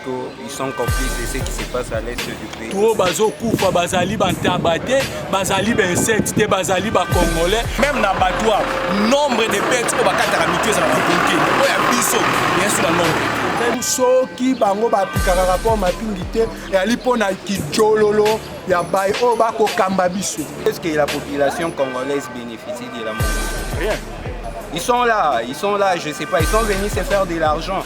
MONUSCO, ils sont complices de ce qui se passe à l'est du pays. Tout bazo kufa bazali bantabate, bazali insectes, bazali congolais. Même na batwa, nombre de bêtes au bakata ramité ça va compter. Oya biso, bien sûr le nombre. Soki bango bapikaka rapport mapingi te eyali mpona kijololo ya bai oyo bakokamba biso. Est-ce que la population congolaise bénéficie de la MONUSCO? Rien. Ils sont là, je sais pas, ils sont venus se faire de l'argent.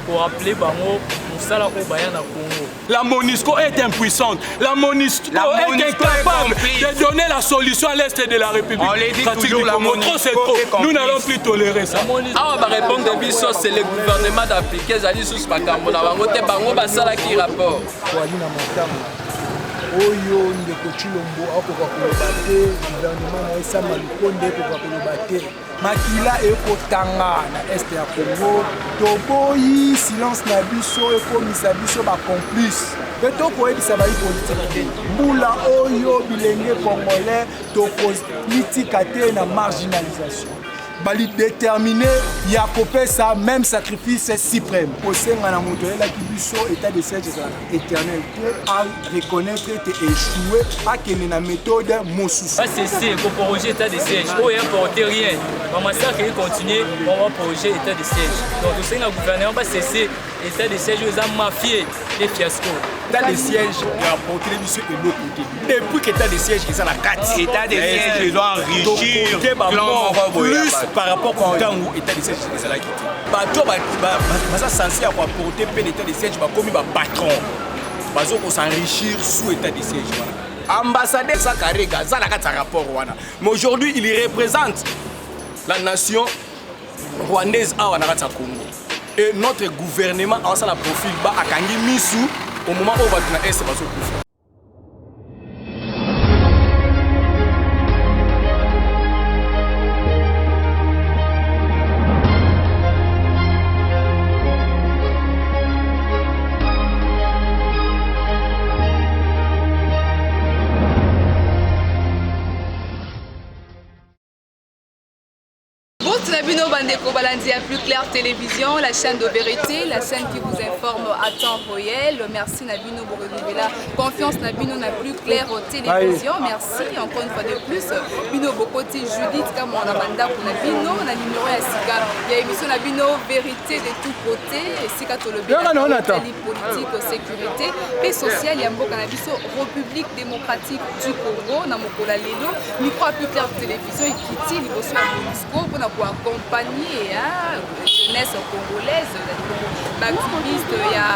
Pour rappeler bango musala ko bayana Congo. La MONUSCO est impuissante. La MONUSCO est incapable de donner la solution à l'est de la République. On les dit toujours, la MONUSCO c'est trop. Nous n'allons plus tolérer ça. Ah, va répondre de biso, c'est le gouvernement d'appliquer zali sous makambo na bango te bango basala ki rapport. Oyo ndeko Chilombo akoka koloba te, gouvernement na esama likonde akoka koloba te. Makila ekotanga na este ya Congo, toboyi silence na biso ekomisa biso ba complice. Pe tokoyebisa bayi politique te. Mbula oyo bilenge congolais tokopolitika te na marginalisation. Bali déterminé ya kopesa même sacrifice suprême. Osenga na moto la kibiso état de siège éternel à reconnaître et échouer à quelle na méthode mosusu. Pas cesser pour projet état de siège. Oh et importer rien. Maman ça qui continue pour projet état de siège. Donc tout ça le gouvernement pas cesser état de siège aux hommes mafieux et fiasco. État de siège a apporté les missions de l'autre côté. Depuis qu'état de siège ils ont la carte. État de siège ils doivent enrichir plus par rapport au temps où état de siège ils ont la quitté. Bato ça censé avoir apporté plein état de siège comme ba patron. Bazo ko s'enrichir sous état de siège voilà. Ambassadeur Sakarega ça la carte rapport wana. Mais aujourd'hui il représente la nation rwandaise à Wanakata Congo. Et notre gouvernement a ça la profil bas à Kangi Misu au moment où on va dans l'Est. Bino Bandeko Balandi à Plus Clair Télévision, la chaîne de vérité, la chaîne qui vous informe à temps réel. Merci Nabino pour renouveler la confiance Nabino na Plus Clair Télévision. Merci encore une fois de plus. Bino Bokoti Judith comme on a mandat pour Nabino, on a numéro à Sika. Il y a émission Nabino vérité de tous côtés, Sika Tolobé, politique, sécurité, paix sociale, il y a un Cannabis République démocratique du Congo, Namokola Lelo, micro à Plus Clair Télévision et Kitty, il y a MONUSCO pour accompagner la jeunesse congolaise, l'activiste, il y a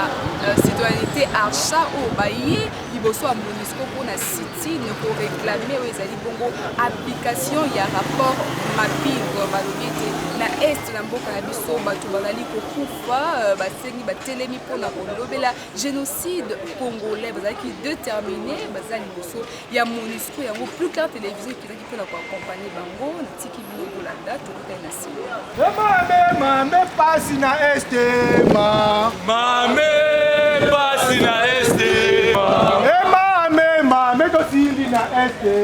citoyenneté Archa au Baye, il y a MONUSCO pour la city, pour réclamer les bongo application, il y a rapport mapping, na est na mboka na biso bato bazali kokufa basengi batelemi mpona kolobela génocide congolais bazalaki déterminé bazali liboso ya MONUSCO yango Plus Clair Télévision ekizaki mpona koaccompagne bango natiki bino kolanda tokotai na nsima mame pasi na este mame pasi na este mame tosili na este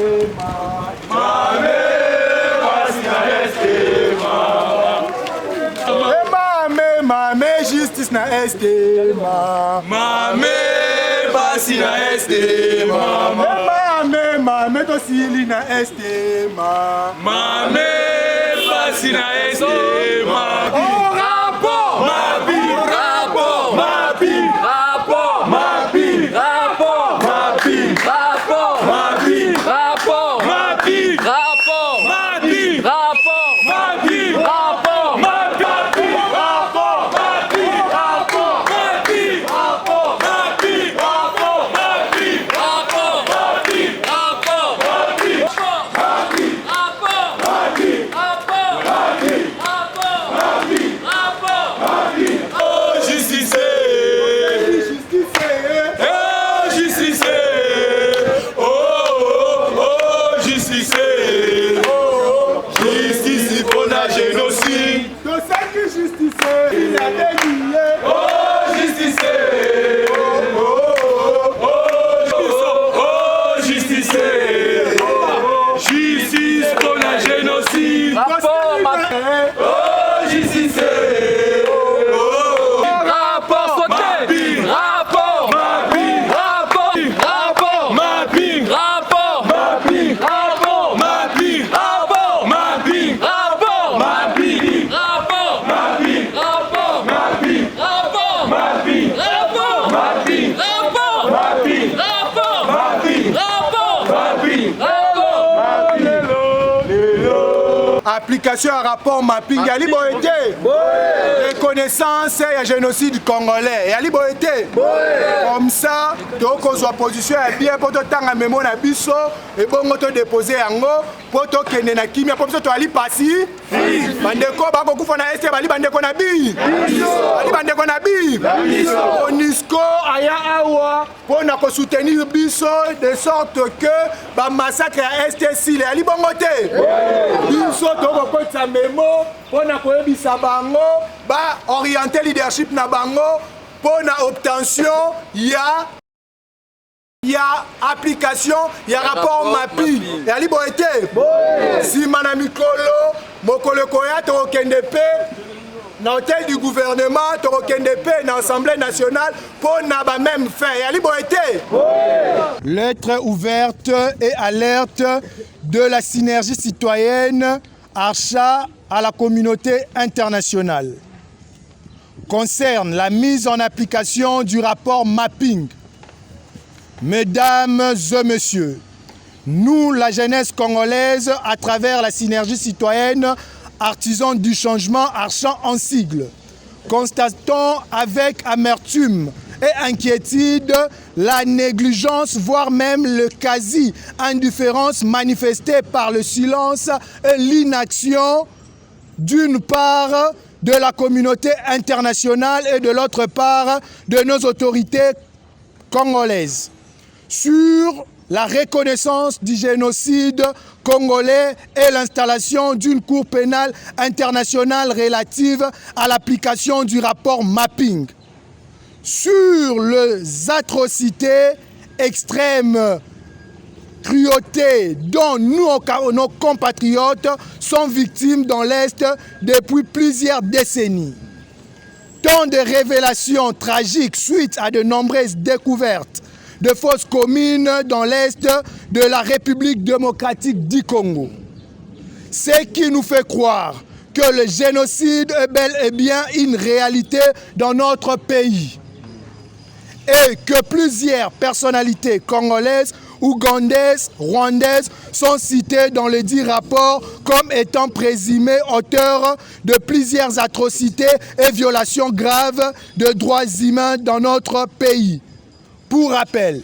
mame pasi na este Mame justice na este mame basi na este mame tosili na este mame basi na este rapport mapi rapport mapi rapport mapi rapport mapi rapport mapi rapport mapi rapport mapi rapport mapi rapport application à rapport mapping yali boyete reconnaissance ya génocide congolais yali boyete comme ça tokozwa position ya bien po totanga memo na biso ebongo to déposer yango po tokende na kimia po biso toali pasi bandeko bakokufa na este bali bandeko na bi bali bandeko na bi Monisco aya awa po na ko soutenir biso de sorte que ba massacre ya STC le ali bongo te biso tokokotisa memo po na koyebisa bango ba orienter leadership na bango po na obtention ya application ya rapport mapping ali boete sima na mikolo mokolo koya tokende pe na hôtel du gouvernement tokende pe na assemblée nationale pour na ba même fait yali boete lettre ouverte et alerte de la synergie citoyenne Archa à la communauté internationale concerne la mise en application du rapport mapping. Mesdames et messieurs, nous, la jeunesse congolaise, à travers la synergie citoyenne Artisans du changement, Archa en sigle, constatons avec amertume et inquiétude la négligence, voire même le quasi-indifférence manifestée par le silence et l'inaction d'une part de la communauté internationale et de l'autre part de nos autorités congolaises sur la reconnaissance du génocide congolais et l'installation d'une cour pénale internationale relative à l'application du rapport mapping sur les atrocités extrêmes cruauté dont nos compatriotes sont victimes dans l'Est depuis plusieurs décennies. Tant de révélations tragiques suite à de nombreuses découvertes de fosses communes dans l'Est de la République démocratique du Congo. Ce qui nous fait croire que le génocide est bel et bien une réalité dans notre pays et que plusieurs personnalités congolaises, ougandaises, rwandaises sont citées dans le dit rapport comme étant présumées auteurs de plusieurs atrocités et violations graves de droits humains dans notre pays. Pour rappel,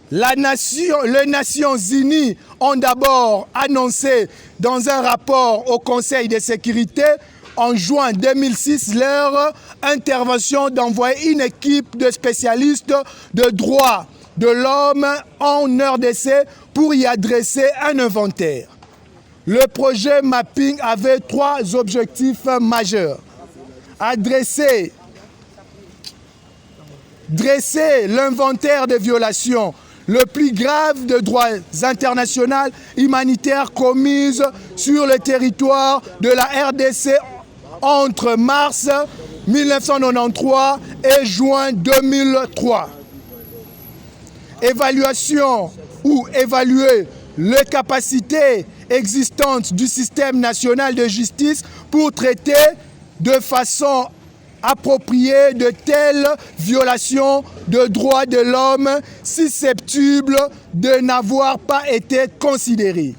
les Nations Unies ont d'abord annoncé dans un rapport au Conseil de sécurité en juin 2006 leur intervention d'envoyer une équipe de spécialistes de droits de l'homme en RDC pour y adresser un inventaire. Le projet Mapping avait 3 objectifs majeurs. Dresser l'inventaire des violations le plus grave de droits internationaux humanitaires commises sur le territoire de la RDC entre mars 1993 et juin 2003. Évaluer les capacités existantes du système national de justice pour traiter de façon appropriée de telles violations de droits de l'homme susceptibles de n'avoir pas été considérées.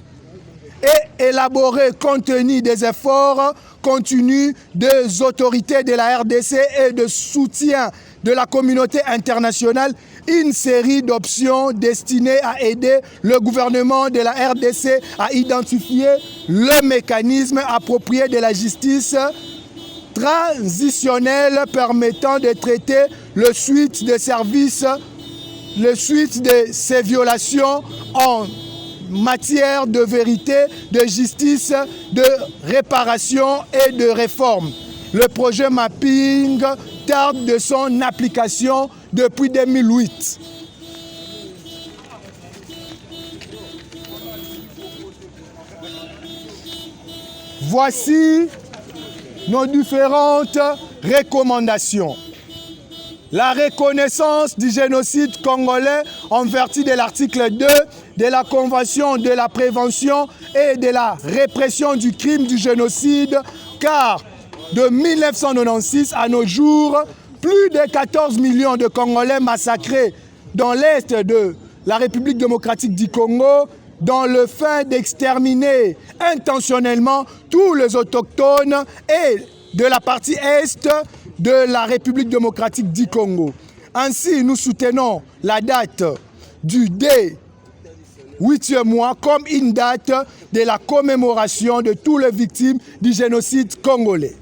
Et élaborer compte tenu des efforts continus des autorités de la RDC et de soutien de la communauté internationale une série d'options destinées à aider le gouvernement de la RDC à identifier le mécanisme approprié de la justice transitionnelle permettant de traiter le suite de ces violations en matière de vérité, de justice, de réparation et de réforme. Le projet Mapping tarde de son application depuis 2008. Voici nos différentes recommandations. La reconnaissance du génocide congolais en vertu de l'article 2 de la Convention de la prévention et de la répression du crime du génocide, car de 1996 à nos jours, plus de 14 millions de Congolais massacrés dans l'est de la République démocratique du Congo dans le fin d'exterminer intentionnellement tous les autochtones et de la partie est de la République démocratique du Congo. Ainsi, nous soutenons la date du D8e mois comme une date de la commémoration de toutes les victimes du génocide congolais.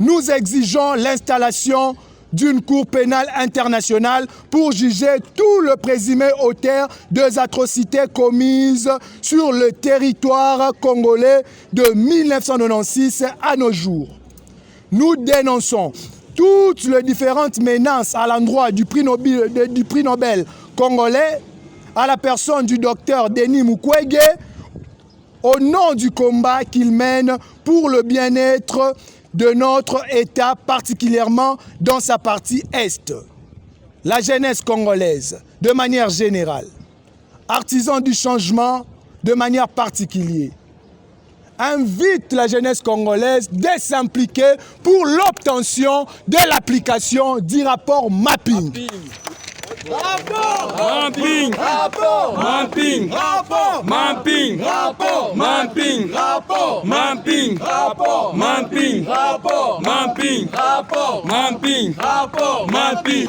Nous exigeons l'installation d'une cour pénale internationale pour juger tout le présumé auteur des atrocités commises sur le territoire congolais de 1996 à nos jours. Nous dénonçons toutes les différentes menaces à l'endroit du prix Nobel congolais à la personne du docteur Denis Mukwege au nom du combat qu'il mène pour le bien-être de notre État, particulièrement dans sa partie Est. La jeunesse congolaise, de manière générale, artisan du changement de manière particulière, invite la jeunesse congolaise de s'impliquer pour l'obtention de l'application du rapport mapping. Mapping, rapport, mapping, rapport, mapping, rapport, mapping, rapport, mapping, rapport, mapping, rapport, mapping, rapport, mapping, rapport, mapping.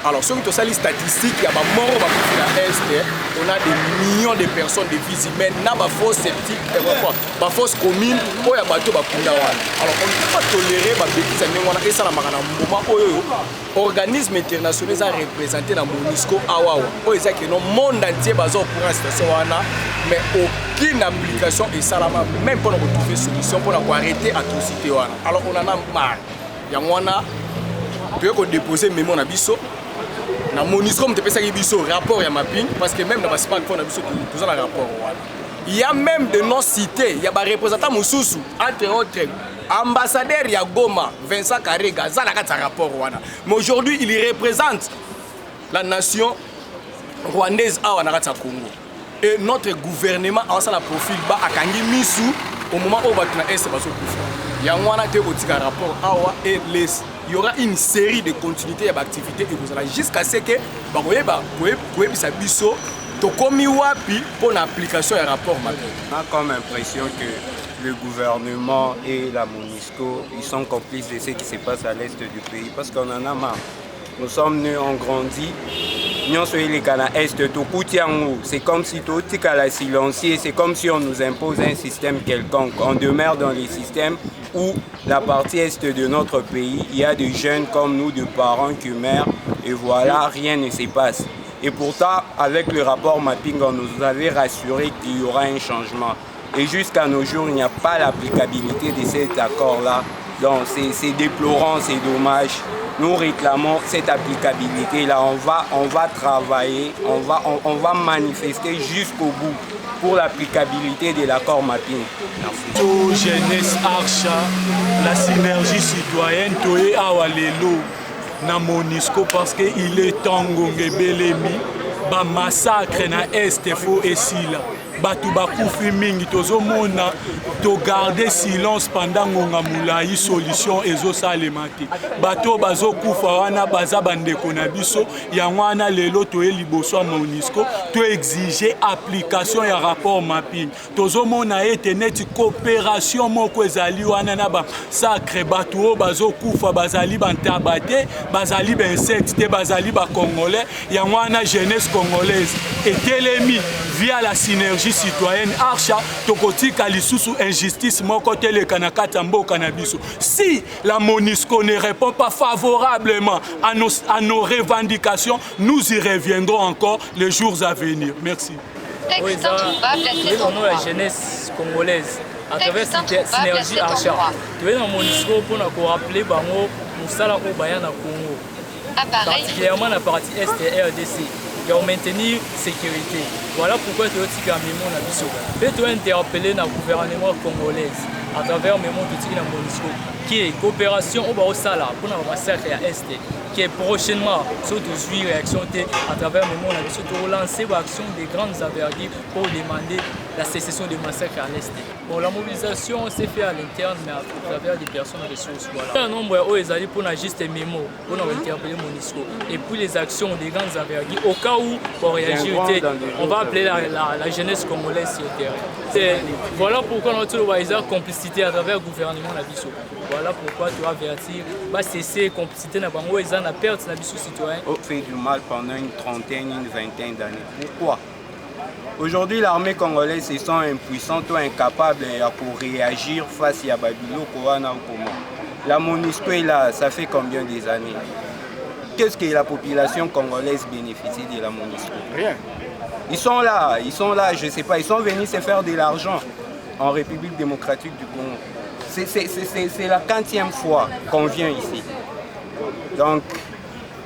Alors, sur les statistiques, il y a mort à Est, on a des millions de personnes, des vies humaines, on a des fausses sceptiques, des fausses communes, il y a des bateaux. Alors, on ne peut pas tolérer les bêtises, et ça, c'est un moment où l'organisme international a représenté dans MONUSCO, que le monde entier est au courant de la situation, mais aucune application et ça, même pour trouver une solution pour arrêter l'atrocité. Alors, on en a marre. Il y a on déposer mémoire na biso na MONUSCO on te pesa biso rapport ya mapping parce que même dans smartphone na biso tout un rapport. Il y a même de non cités, il y a des représentants mususu entre autres ambassadeur ya Goma Vincent Karega za na kata rapport wana. Mais aujourd'hui il représente la nation rwandaise à na kata Congo. Et notre gouvernement a ça la profil ba akangi misu au moment où ba na est baso kufa. Ya wana te otika rapport awa et les il y aura une série de continuités d'activités et vous allez jusqu'à ce que vous sa biso to komi wapi pour l'application et rapport mapping. On a comme impression que le gouvernement et la MONUSCO ils sont complices de ce qui se passe à l'est du pays parce qu'on en a marre. Nous sommes nés, on grandit. Nous sommes les Ghana Est, c'est comme si tout est silencieux, c'est comme si on nous impose un système quelconque. On demeure dans les systèmes où la partie est de notre pays, il y a des jeunes comme nous, des parents qui meurent, et voilà, rien ne se passe. Et pourtant, avec le rapport mapping, on nous avait rassuré qu'il y aura un changement. Et jusqu'à nos jours, il n'y a pas l'applicabilité de cet accord-là. Donc c'est déplorant, c'est dommage. Nous réclamons cette applicabilité-là. On va travailler, on va manifester jusqu'au bout pour l'applicabilité de l'accord mapping. Merci. Jeunesse Archa, la synergie citoyenne, Toye Awalelo, na MONUSCO parce qu'il est Tangonge Belemi, ba massacre na Est fo esila. Batu bakufi mingi tozomona to garder silence pendant ngonga mulai solution ezosalema te bato bazokufa wana baza bandeko na biso ya wana lelo to liboso ya MONUSCO to exiger application ya rapport mapping tozomona ete neti coopération moko ezali wana na ba sacre bato bazokufa bazali bantabate bazali ba insecte te bazali ba congolais ya wana jeunesse congolaise etelemi via la synergie citoyenne Archa tokotika lisusu injustice moko teleka na kata mboka na biso. Si la MONUSCO ne répond pas favorablement à nos revendications, nous y reviendrons encore les jours à venir. Merci. Texte introuvable à cet endroit. La jeunesse congolaise à travers synergie Archa. Tu es dans MONUSCO pour nous rappeler bango musala ko baya na Congo. Particulièrement la partie Est et RDC. ya maintenir sécurité. Voilà pourquoi toyotika memo na biso mpe tointerpele na gouvernement congolaise à travers memo totiki na MONUSCO qui est coopération oyo baosala mpona bamassacre ya este qui est prochainement so tozwi réaction te à travers memo na biso torelancer baaction de grandes envergures pour demander la cessation des massacres à l'est. Bon, la mobilisation s'est faite à l'interne mais à travers des personnes ressources. Voilà. Un nombre où ils allaient pour juste des mémos, pour interpeller MONUSCO. Et puis les actions des grandes envergures, au cas où pour réagir, on va appeler la jeunesse congolaise sur le terrain. Voilà pourquoi notre complicité à travers le gouvernement la Bissau. Voilà pourquoi tu vas avertir, va cesser complicité na bango ils en a perte na Bissau citoyen. On fait du mal pendant une trentaine, une vingtaine d'années. Pourquoi? Aujourd'hui, l'armée congolaise se sent impuissante ou incapable pour réagir face à Babilo, Kowana ou comment. La MONUSCO est là, ça fait combien des années? Qu'est-ce que la population congolaise bénéficie de la MONUSCO? Rien. Ils sont là, je ne sais pas, ils sont venus se faire de l'argent en République démocratique du Congo. C'est la 40e fois qu'on vient ici. Donc,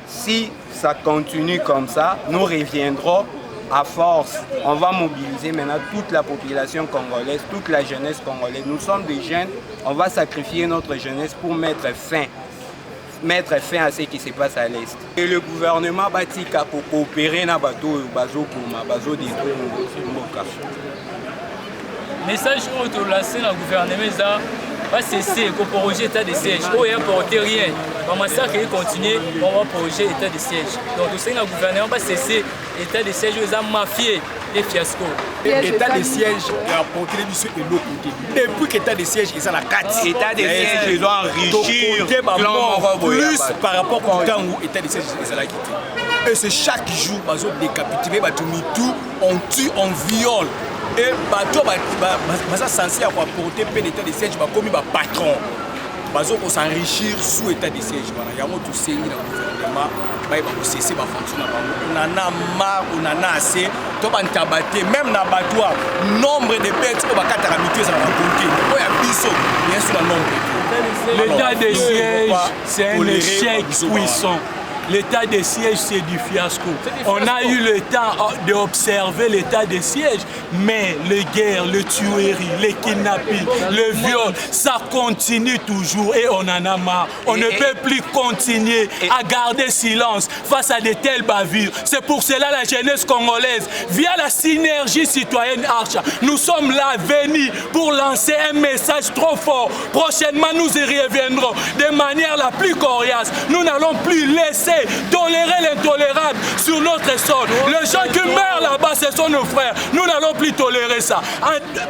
si ça continue comme ça, nous reviendrons à force. On va mobiliser maintenant toute la population congolaise, toute la jeunesse congolaise. Nous sommes des jeunes, on va sacrifier notre jeunesse pour mettre fin à ce qui se passe à l'Est. Et le gouvernement va coopérer dans le message que vous lancez dans le gouvernement, va cesser le projet état de siège. Il n'y a porté rien. Le massacre continue, on va projet état de siège. Donc tout ça, le gouvernement va cesser l'état de siège, ils ont mafié les fiascos. L'état de siège a porté l'émission de l'autre côté. Depuis que l'état de siège, ils ont la carte. L'état de siège, ils ont enrichir plus par rapport au temps où l'état de siège, ils ont la quitté. Et c'est chaque jour, ils ont décapité, on tue, on viole. Et bateau baza censé avoir porté l'état de siège comme un patron. Bazo ko s'enrichir sous état de siège. Voilà, il y a tout saigné dans le gouvernement, ba ba cesser ba fonctionner ba. On en a marre, on en a assez. To ba ntabaté même na bateau nombre de bêtes ko ba katara mitué ça va compter. O ya biso, bien sûr le nombre. L'état de siège, c'est un échec puissant. L'état de siège, c'est du fiasco. On a eu le temps d'observer l'état de siège, mais les guerres, les tueries, les kidnappings, le viol, ça continue toujours et on en a marre. On ne peut plus continuer à garder silence face à de telles bavures. C'est pour cela la jeunesse congolaise, via la synergie citoyenne Archa, nous sommes là venus pour lancer un message trop fort. Prochainement, nous y reviendrons de manière la plus coriace. Nous n'allons plus laisser tolérer l'intolérable sur notre sol. Les gens qui meurent là-bas, ce sont nos frères. Nous n'allons plus tolérer ça.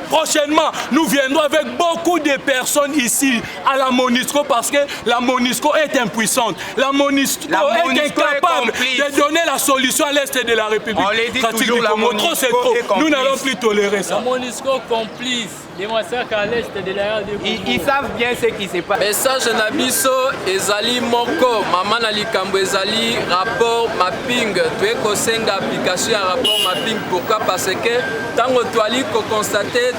Prochainement, nous viendrons avec beaucoup de personnes ici à la MONUSCO parce que la MONUSCO est impuissante. La MONUSCO est incapable de donner la solution à l'Est de la République. On les dit toujours, la MONUSCO est complice. Nous n'allons plus tolérer ça. La MONUSCO complice. Les massacres à l'est de la ils savent bien ce qui se passe. Message na biso ezali moko mama na likambo ezali rapport mapping tu kosenga application ya rapport mapping. Pourquoi? Parce que tango toali ko constater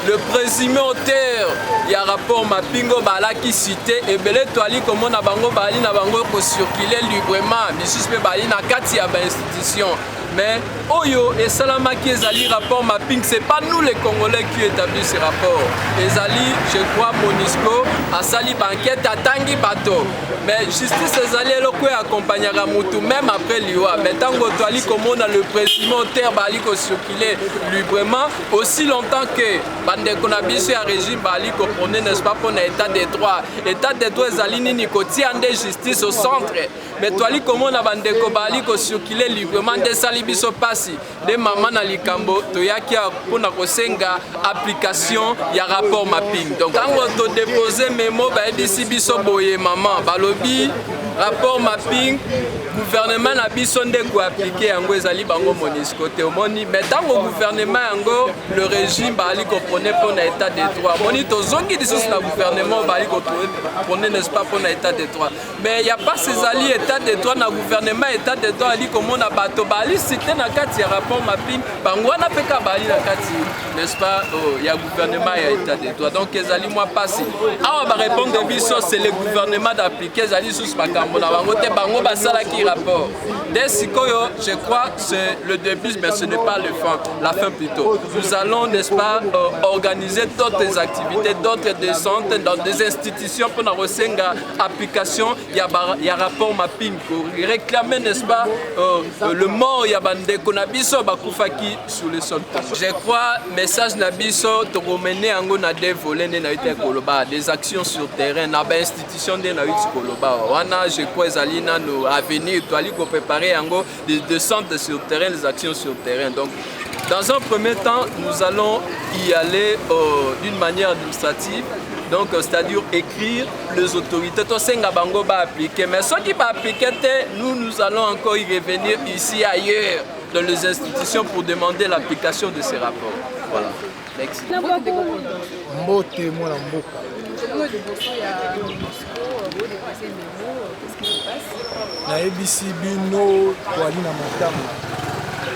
le présumé auteur ya rapport mapping balaki cité et belé toali komona bango bali na bango ko circuler librement bisus pe bali na kati ya ba institution. Mais Oyo et Salamaki ezali rapport mapping, c'est pas nous les Congolais qui établissent ces rapports. Ezali, je crois, MONUSCO a sali banquette à Tangi Bato. Mais justice ezali eloko accompagnera Moutou même après l'IOA. Mais tango toali comme on a le président terre bali ko circuler librement aussi longtemps que bande konabiso ya régime bali ko prôner n'est-ce pas pour l'état des droits. État des droits ezali nini ko tiande justice au centre. Mais toali comme on a bande ko bali ko circuler librement des salibiso passi de maman na likambo toyaki pona kosenga application ya rapport mapping. Donc tango to déposer memo ba disi biso boye maman balobi rapport mapping gouvernement na biso nde ko appliquer yango ezali bango MONUSCO te omoni mais tango gouvernement yango le régime bali ko prôner pour na état des droits moni to zongi disos na gouvernement bali ko prôner n'est-ce pas pour na état des droits mais y a pas ces alliés état des droits na gouvernement état des droits ali komona bato bali cité na kati ya rapport mapping bango na peka bali na kati n'est-ce pas ya gouvernement ya état des droits donc ezali moi passi awa ba répondre biso c'est le gouvernement d'appliquer ezali sous bakam makambo na bango te bango basalaki rapport. Dès sikoyo, je crois que c'est le début, mais ce n'est pas la fin plutôt. Nous allons, n'est-ce pas, organiser d'autres activités, d'autres descentes dans des institutions pour nous application. Il y a rapport mapping pour réclamer, n'est-ce pas, le mort il y a bande konabiso bakufaki sur le sol. Je crois message nabiso to mener ango na des volets na été koloba des actions sur terrain na ba institution de na été koloba. Wana je crois Zalina nous avenir to ali ko préparer ango des descentes sur terrain, des actions sur terrain. Donc dans un premier temps, nous allons y aller d'une manière administrative. Donc, c'est-à-dire écrire les autorités. Tout ça, bango va appliquer. Mais ceux qui vont appliquer, nous allons encore y revenir ici, ailleurs, dans les institutions pour demander l'application de ces rapports. Voilà. Merci.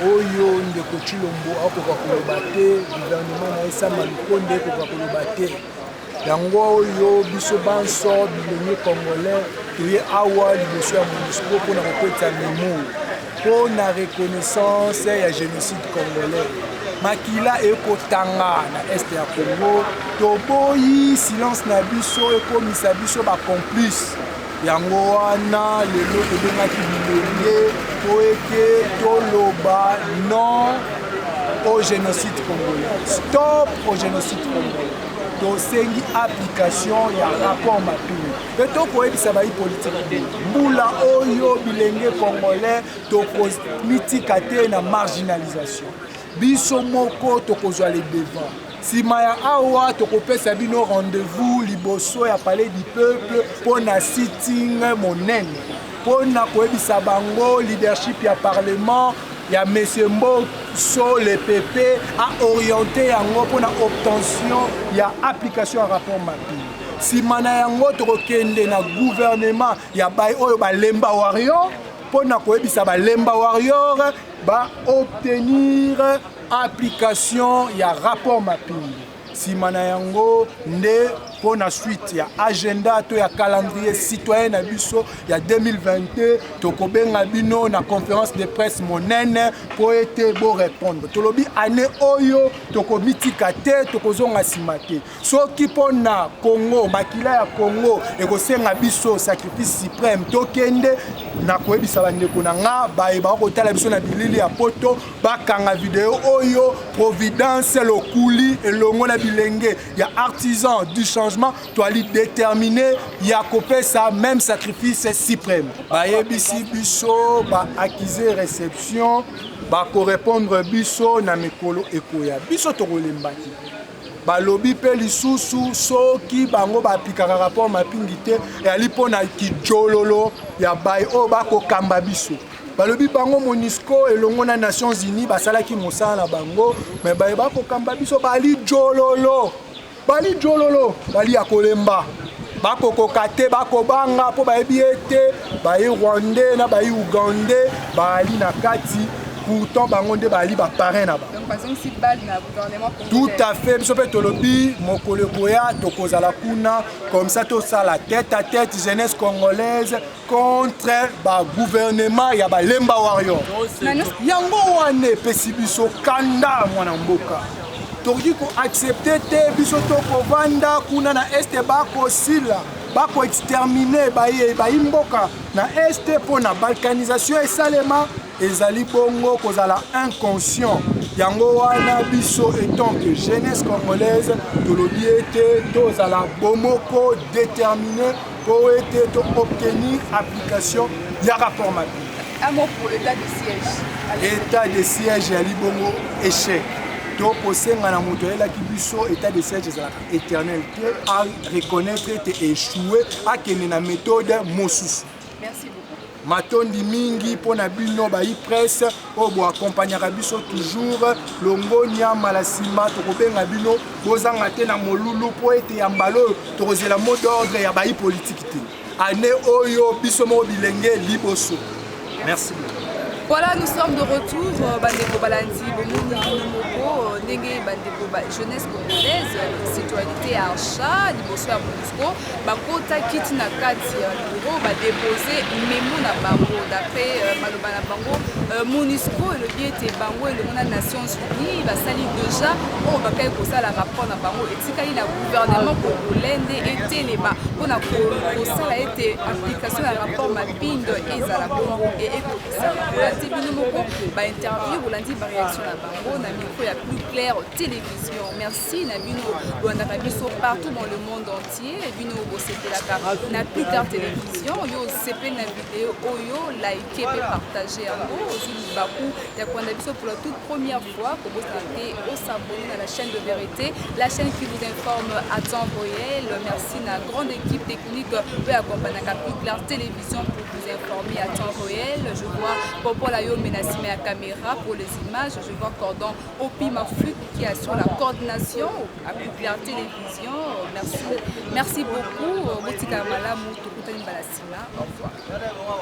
Oyo ndeko Chilombo akoka koloba te gouvernement na esama likonde akoka koloba te yango oyo biso banso bilenge congolais toye awa liboso ya MONUSCO mpona kokwetisa memo mpona reconnaissance ya génocide congolais makila ekotanga na este ya Congo toboyi silence na biso ekomisa biso bacomplice yango wana lelo tobengaki bilenge po ete toloba non au génocide congolais. Stop au génocide congolais. Tosengi application ya rapport mapping. Et tokoyebisa bayi politique mbula oyo bilenge congolais tokomitika te na marginalisation. Biso moko tokozwa le devant. Sima ya awa tokopesa bino rendez-vous liboso ya palais du peuple pona sitting monene pona koyebisa bango leadership ya parlement ya monsieur Mboso le PP a orienté yango pona obtention ya application ya rapport mapping. Sima na yango tokokende na gouvernement ya bay oyo balemba warrior pona koyebisa balemba warrior ba obtenir application ya rapport mapping. Simana yango nde pona suite ya agenda to ya calendrier citoyen na biso ya 2022 tokobenga bino na conférence de presse monene po ete bo répondre. Tolobi année oyo tokomitika te tokozonga sima te. Soki pona Congo makila ya Congo ekosenga biso sacrifice suprême tokende na koyebisa bandeko na nga bayeba kotala biso na bilili ya poto bakanga video oyo providence lokuli elongo na bilenge ya artisan du changement to ali déterminer ya kopesa même sacrifice suprême bayebisi biso ba acquiser réception ba correspondre biso na mikolo ekoya biso tokolembaki balobi pe lisusu soki bango bapikaka rapport mapping te ali pona kijololo ya bay o bakokamba biso balobi bango MONUSCO elongo na Nations Unies basalaki mosala na bango mais baye bakokamba biso bali jololo bali ya kolemba bakokoka te bakobanga mpo bayebi ete baye Rwandais na baye Ougandais bali na kati pourtant bango nde bali baparrain na ba. Donc par exemple si bal na gouvernement congolais. Tout à fait biso pe tolobi mokolo koya tokozala kuna comme ça to ça la tête à tête jeunesse congolaise contre ba gouvernement ya ba lemba warrior. Yango wane pesi biso kanda mwana mboka. Toki ko accepter te biso to kovanda kuna na este bako sila bako exterminer bayi mboka na este pona balkanisation esalema ezali bongo kozala inconscient yango wana biso étant que jeunesse congolaise tolobi ete tozala bomoko déterminé pour ete to obtenir application ya rapport mapping. Un mot pour l'état de siège. État de siège ya libongo échec. Donc au sein de la moto qui biso état de siège ezalaka éternel te à reconnaître te échoué à kene na méthode mosusu. Merci beaucoup. Matondi mingi pona bino bayi presse obo accompagnera biso toujours longonia malasima tokobenga bino bozanga te na molulu po ete ya mbalo tokozela mot d'ordre ya bayi politique te. Année oyo biso mo bilenge liboso. Merci beaucoup. Voilà, nous sommes de retour, Bandeko Balandi, Bomoni Moko, ndenge bandeko ba jeunesse congolaise citoyenneté ya Archa liboso ya MONUSCO bakota kiti na kati ya bureau badepose memo na bango d'après maloba na bango MONUSCO elobi ete bango elongo na Nations Unies basali déjà oyo bakai kosala rapport na bango etikali na gouvernement congolais nde etelema mpona kosala ete application ya rapport mapindo ezala bongo e ekokisala bolandi bino moko bainterview bolandi baréaction na bango na micro ya Plus Clair Télévision. Merci na bino bolandaka biso partout dans le monde entier bino bosepelaka na Plus Clair Télévision yo sepeli na vidéo oyo like pe partager yango ozili baku ya kolanda biso pour la toute première fois kobosana te osabone na la chaîne de vérité, la chaîne qui vous informe à temps réel. Merci na grande équipe technique peut accompagner la Plus Clair Télévision pour vous informer à temps réel. Je vois Popo Layo Menasime à caméra pour les images. Je vois Cordon Opi Mafut qui assure la coordination à Plus Clair Télévision. Merci beaucoup. Au revoir.